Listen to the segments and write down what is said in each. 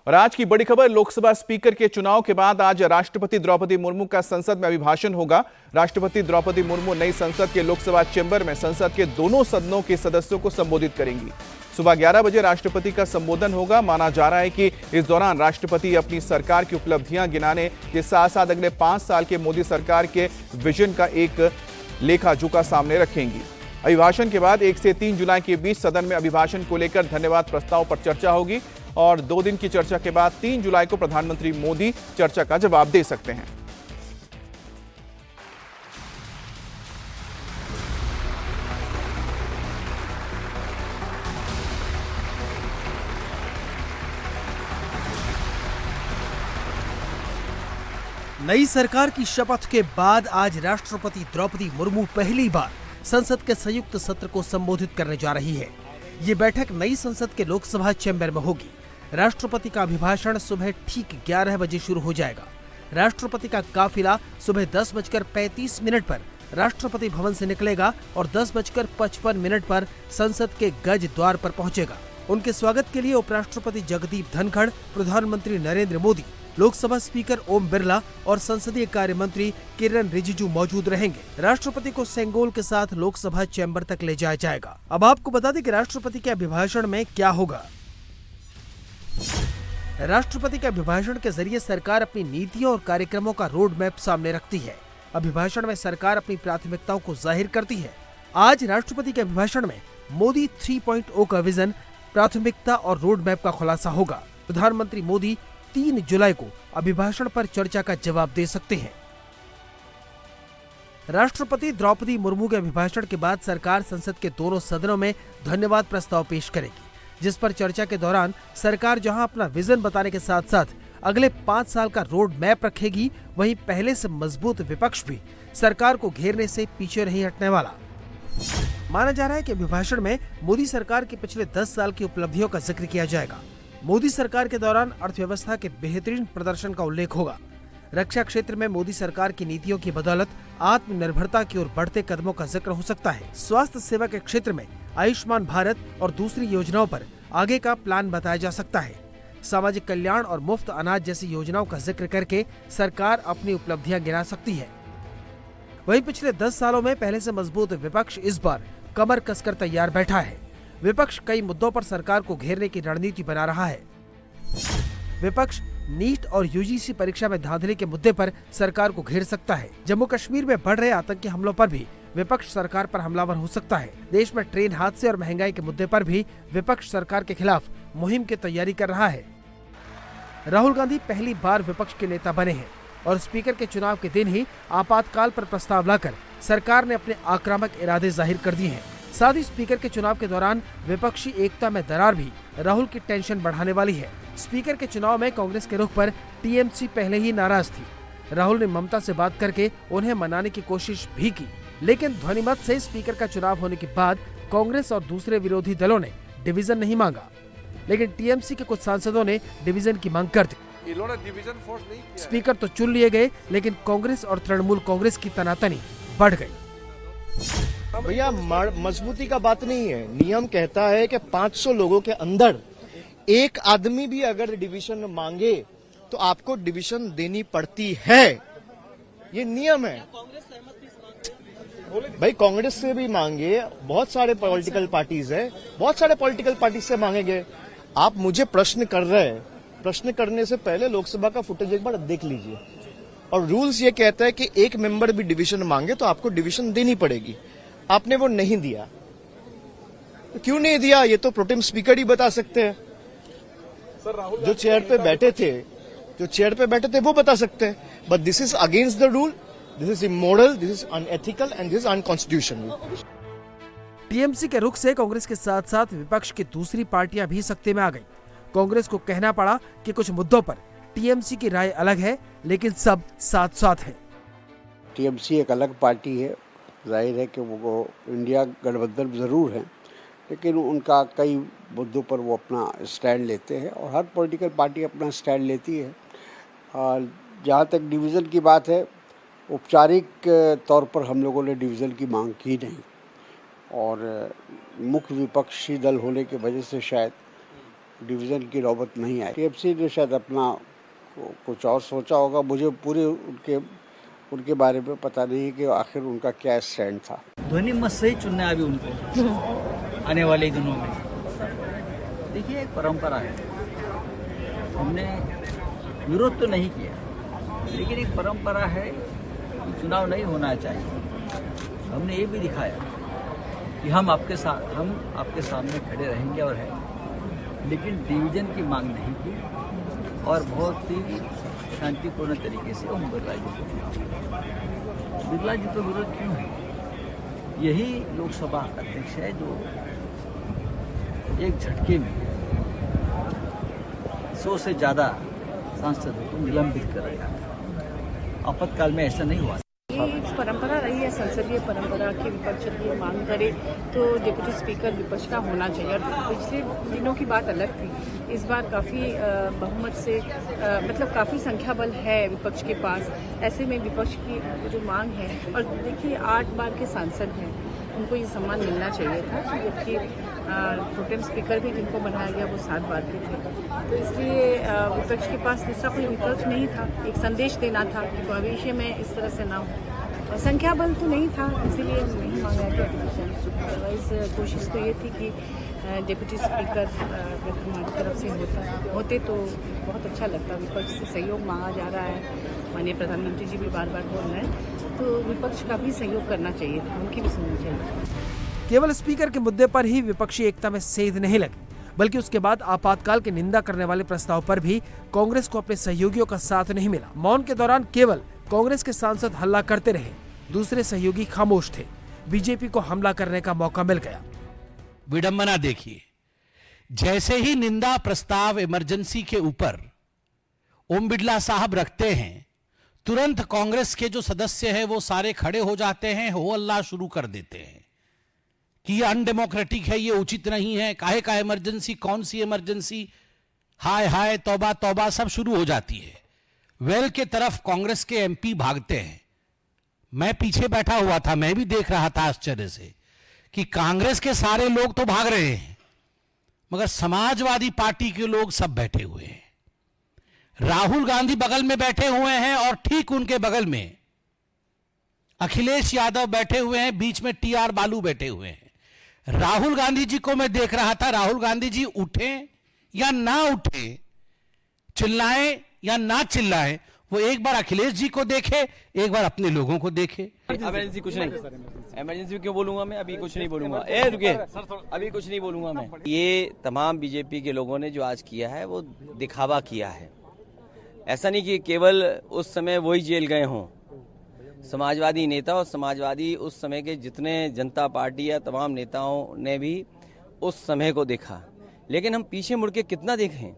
और आज की बड़ी खबर, लोकसभा स्पीकर के चुनाव के बाद आज राष्ट्रपति द्रौपदी मुर्मू का संसद में अभिभाषण होगा। राष्ट्रपति द्रौपदी मुर्मू नई संसद के लोकसभा चैम्बर में संसद के दोनों सदनों के सदस्यों को संबोधित करेंगी। सुबह 11 बजे राष्ट्रपति का संबोधन होगा। माना जा रहा है कि इस दौरान राष्ट्रपति अपनी सरकार की उपलब्धियां गिनाने के साथ साथ अगले 5 साल के मोदी सरकार के विजन का एक लेखा जोखा सामने रखेंगी। अभिभाषण के बाद 1 से 3 जुलाई के बीच सदन में अभिभाषण को लेकर धन्यवाद प्रस्ताव पर चर्चा होगी और 2 दिन की चर्चा के बाद 3 जुलाई को प्रधानमंत्री मोदी चर्चा का जवाब दे सकते हैं। नई सरकार की शपथ के बाद आज राष्ट्रपति द्रौपदी मुर्मू पहली बार संसद के संयुक्त सत्र को संबोधित करने जा रही है। ये बैठक नई संसद के लोकसभा चैम्बर में होगी। राष्ट्रपति का अभिभाषण सुबह ठीक 11 बजे शुरू हो जाएगा। राष्ट्रपति का काफिला सुबह 10:35 पर राष्ट्रपति भवन से निकलेगा और 10:55 पर संसद के गज द्वार पर पहुंचेगा। उनके स्वागत के लिए उपराष्ट्रपति जगदीप धनखड़, प्रधानमंत्री नरेंद्र मोदी, लोकसभा स्पीकर ओम बिरला और संसदीय कार्य मंत्री किरण रिजिजू मौजूद रहेंगे। राष्ट्रपति को सेंगोल के साथ लोकसभा चैम्बर तक ले जाया जाएगा। अब आपको बता दें कि राष्ट्रपति के अभिभाषण में क्या होगा। राष्ट्रपति के अभिभाषण के जरिए सरकार अपनी नीतियों और कार्यक्रमों का रोड मैप सामने रखती है। अभिभाषण में सरकार अपनी प्राथमिकताओं को जाहिर करती है। आज राष्ट्रपति के अभिभाषण में मोदी 3.0 का विजन, प्राथमिकता और रोड मैप का खुलासा होगा। प्रधानमंत्री मोदी 3 जुलाई को अभिभाषण पर चर्चा का जवाब दे सकते हैं। राष्ट्रपति द्रौपदी मुर्मू के अभिभाषण के बाद सरकार संसद के दोनों सदनों में धन्यवाद प्रस्ताव पेश करेगी, जिस पर चर्चा के दौरान सरकार जहां अपना विजन बताने के साथ साथ अगले 5 साल का रोड मैप रखेगी, वहीं पहले से मजबूत विपक्ष भी सरकार को घेरने से पीछे नहीं हटने वाला। माना जा रहा है कि अभिभाषण में मोदी सरकार के पिछले 10 साल की उपलब्धियों का जिक्र किया जाएगा। मोदी सरकार के दौरान अर्थव्यवस्था के बेहतरीन प्रदर्शन का उल्लेख होगा। रक्षा क्षेत्र में मोदी सरकार की नीतियों की बदौलत आत्मनिर्भरता की ओर बढ़ते कदमों का जिक्र हो सकता है। स्वास्थ्य सेवा के क्षेत्र में आयुष्मान भारत और दूसरी योजनाओं पर आगे का प्लान बताया जा सकता है। सामाजिक कल्याण और मुफ्त अनाज जैसी योजनाओं का जिक्र करके सरकार अपनी उपलब्धियां गिना सकती है। वहीं पिछले 10 सालों में पहले से मजबूत विपक्ष इस बार कमर कसकर तैयार बैठा है। विपक्ष कई मुद्दों पर सरकार को घेरने की रणनीति बना रहा है। विपक्ष नीट और यूजीसी परीक्षा में धांधली के मुद्दे पर सरकार को घेर सकता है। जम्मू कश्मीर में बढ़ रहे आतंकी हमलों पर भी विपक्ष सरकार पर हमलावर हो सकता है। देश में ट्रेन हादसे और महंगाई के मुद्दे पर भी विपक्ष सरकार के खिलाफ मुहिम की तैयारी कर रहा है। राहुल गांधी पहली बार विपक्ष के नेता बने हैं और स्पीकर के चुनाव के दिन ही आपातकाल पर प्रस्ताव लाकर सरकार ने अपने आक्रामक इरादे जाहिर कर दिए हैं। साथ ही स्पीकर के चुनाव के दौरान विपक्षी एकता में दरार भी राहुल की टेंशन बढ़ाने वाली है। स्पीकर के चुनाव में कांग्रेस के रुख पर टीएमसी पहले ही नाराज थी। राहुल ने ममता से बात करके उन्हें मनाने की कोशिश भी की, लेकिन ध्वनिमत से स्पीकर का चुनाव होने के बाद कांग्रेस और दूसरे विरोधी दलों ने डिवीजन नहीं मांगा, लेकिन टीएमसी के कुछ सांसदों ने डिवीजन की मांग कर दी। डिवीजन फोर्स नहीं किया। स्पीकर तो चुन लिए गए, लेकिन कांग्रेस और तृणमूल कांग्रेस की तनातनी बढ़ गई। भैया मजबूती का बात नहीं है। नियम कहता है कि 500 लोगों के अंदर एक आदमी भी अगर डिवीजन मांगे तो आपको डिवीजन देनी पड़ती है। ये नियम है। भाई कांग्रेस से भी मांगे, बहुत सारे पॉलिटिकल पार्टीज है, बहुत सारे पॉलिटिकल पार्टी से मांगेंगे। आप मुझे प्रश्न कर रहे हैं, प्रश्न करने से पहले लोकसभा का फुटेज एक बार देख लीजिए। और रूल्स ये कहता है कि एक मेंबर भी डिवीजन मांगे तो आपको डिवीजन देनी पड़ेगी। आपने वो नहीं दिया, तो क्यों नहीं दिया ये तो प्रोटेम स्पीकर ही बता सकते हैं। जो चेयर पे बैठे थे वो बता सकते हैं। But this is against the rule, this is immoral, this is unethical and this is unconstitutional. TMC के रुख से कांग्रेस के साथ साथ विपक्ष की दूसरी पार्टियां भी सत्ते में आ गईं। कांग्रेस को कहना पड़ा कि कुछ मुद्दों पर टीएमसी की राय अलग है, लेकिन सब साथ साथ है। टीएमसी एक अलग पार्टी है, जाहिर है कि वो इंडिया गठबंधन जरूर है, लेकिन उनका कई मुद्दों पर वो अपना स्टैंड लेते हैं और हर पॉलिटिकल पार्टी अपना स्टैंड लेती है। और जहाँ तक डिवीज़न की बात है, औपचारिक तौर पर हम लोगों ने डिवीज़न की मांग की नहीं और मुख्य विपक्षी दल होने की वजह से शायद डिवीज़न की नौबत नहीं आई। टीएमसी ने शायद अपना कुछ और सोचा होगा, मुझे पूरे उनके बारे में पता नहीं है कि आखिर उनका क्या स्टैंड था। ध्वनि मत से ही चुनना है अभी उनको आने वाले दिनों में। देखिए एक परंपरा है, हमने विरोध तो नहीं किया, लेकिन एक परंपरा है कि चुनाव नहीं होना चाहिए। हमने ये भी दिखाया कि हम आपके सामने खड़े रहेंगे और हैं, लेकिन डिवीजन की मांग नहीं की और बहुत ही शांतिपूर्ण तरीके से ओम बिरला जी को चुना। बिरला जी तो विरोध क्यों है? यही लोकसभा अध्यक्ष है जो एक झटके में 100 से ज़्यादा सांसदों को निलंबित कर रहा है। आपातकाल में ऐसा नहीं हुआ। ये एक परंपरा रही है, संसदीय परंपरा की विपक्ष यदि मांग करे तो डिप्टी स्पीकर विपक्ष का होना चाहिए। और पिछले दिनों की बात अलग थी, इस बार काफ़ी बहुमत से मतलब काफ़ी संख्या बल है विपक्ष के पास। ऐसे में विपक्ष की जो मांग है, और देखिए 8 बार के सांसद हैं, उनको ये सम्मान मिलना चाहिए था, जबकि प्रोटेम स्पीकर भी जिनको बनाया गया वो 7 बार के थे। तो इसलिए विपक्ष के पास दूसरा कोई विकल्प नहीं था, एक संदेश देना था कि भविष्य में इस तरह से ना हो। और संख्या बल तो नहीं था, इसीलिए नहीं मांगा गया डिवीजन। अदरवाइज कोशिश तो ये थी कि डिप्टी स्पीकर अगर हमारी तरफ से होते तो बहुत अच्छा लगता। विपक्ष से सहयोग मांगा जा रहा है, माननीय प्रधानमंत्री जी भी बार बार बोल रहे हैं, तो विपक्ष का भी सहयोग करना चाहिए था, उनकी भी सुननी चाहिए। केवल स्पीकर के मुद्दे पर ही विपक्षी एकता में सेंध नहीं लगी, बल्कि उसके बाद आपातकाल की निंदा करने वाले प्रस्ताव पर भी कांग्रेस को अपने सहयोगियों का साथ नहीं मिला। मौन के दौरान केवल कांग्रेस के सांसद हल्ला करते रहे, दूसरे सहयोगी खामोश थे। बीजेपी को हमला करने का मौका मिल गया। विडंबना देखिए, जैसे ही निंदा प्रस्ताव इमरजेंसी के ऊपर ओम बिरला साहब रखते हैं, तुरंत कांग्रेस के जो सदस्य हैं वो सारे खड़े हो जाते हैं, हो अल्लाह शुरू कर देते हैं कि ये अनडेमोक्रेटिक है, ये उचित नहीं है, काहे का इमरजेंसी, कौन सी इमरजेंसी, हाय हाय तौबा तौबा, सब शुरू हो जाती है। वेल के तरफ कांग्रेस के एमपी भागते हैं। मैं पीछे बैठा हुआ था, मैं भी देख रहा था आश्चर्य से कि कांग्रेस के सारे लोग तो भाग रहे हैं, मगर समाजवादी पार्टी के लोग सब बैठे हुए हैं। राहुल गांधी बगल में बैठे हुए हैं और ठीक उनके बगल में अखिलेश यादव बैठे हुए हैं, बीच में टीआर बालू बैठे हुए हैं। राहुल गांधी जी को मैं देख रहा था, राहुल गांधी जी उठे या ना उठे, चिल्लाएं या ना चिल्लाएं, वो एक बार अखिलेश जी को देखे, एक बार अपने लोगों को देखे। इमरजेंसी कुछ नहीं, इमरजेंसी क्यों बोलूंगा मैं? अभी कुछ नहीं बोलूंगा। रुके, अभी कुछ नहीं बोलूंगा मैं। ये तमाम बीजेपी के लोगों ने जो आज किया है वो दिखावा किया है। ऐसा नहीं कि केवल उस समय वही जेल गए हों। समाजवादी नेता और समाजवादी उस समय के जितने जनता पार्टी या तमाम नेताओं ने भी उस समय को देखा, लेकिन हम पीछे मुड़ के कितना देखें,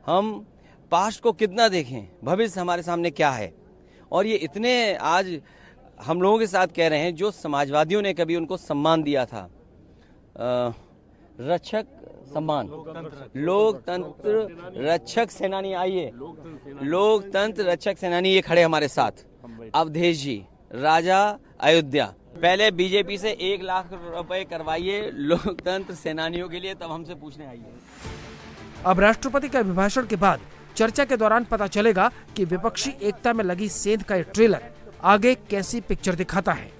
हम पास्ट को कितना देखें, भविष्य हमारे सामने क्या है। और ये इतने आज हम लोगों के साथ कह रहे हैं जो समाजवादियों ने कभी उनको सम्मान दिया था, रक्षक सम्मान, लोकतंत्र रक्षक सेनानी, आइए लोकतंत्र रक्षक सेनानी, ये खड़े हमारे साथ, अवधेश जी, राजा अयोध्या। पहले बीजेपी से 1 लाख रुपए करवाइए लोकतंत्र सेनानियों के लिए, तब हमसे पूछने आइए। अब राष्ट्रपति के अभिभाषण के बाद चर्चा के दौरान पता चलेगा कि विपक्षी एकता में लगी सेंध का ये ट्रेलर आगे कैसी पिक्चर दिखाता है।